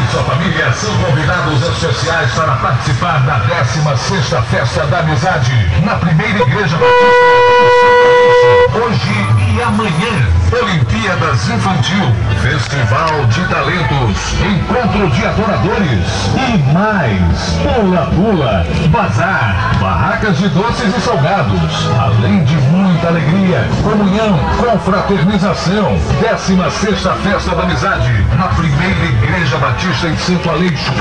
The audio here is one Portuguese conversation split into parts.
Sua família são convidados especiais para participar da 16ª Festa da Amizade na primeira Igreja Batista hoje e amanhã. Olimpíadas Infantil, Festival de Talentos, Encontro de Adoradores e mais Pula-Pula, Bazar, barracas de doces e salgados, além de muita alegria, comunhão, confraternização. 16ª Festa da Amizade na primeira Igreja Batista em Santo Aleixo.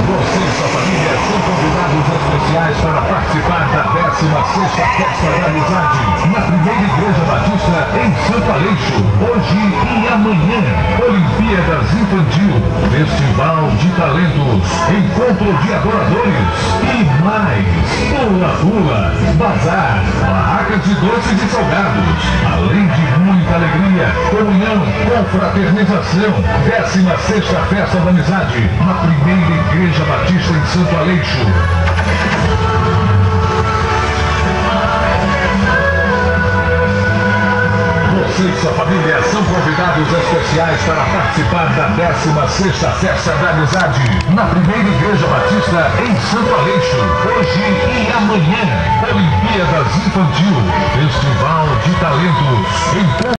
Você e sua família são convidados especiais para participar da 16ª Festa da Amizade na primeira Igreja Batista em Santo Aleixo, hoje e amanhã. Olimpíadas Infantil, Festival de Talentos, Encontro de Adoradores e mais Pula-Pula, Bazar, barracas de doces e salgados, além de muita alegria, comunhão, confraternização. 16ª Festa da Amizade na primeira Igreja Batista em Santo Aleixo. Você e sua família são convidados especiais para participar da 16ª Festa da Amizade na primeira Igreja Batista em Santo Aleixo, hoje e amanhã. Olimpíadas Infantil, Festival de Talentos, Encontro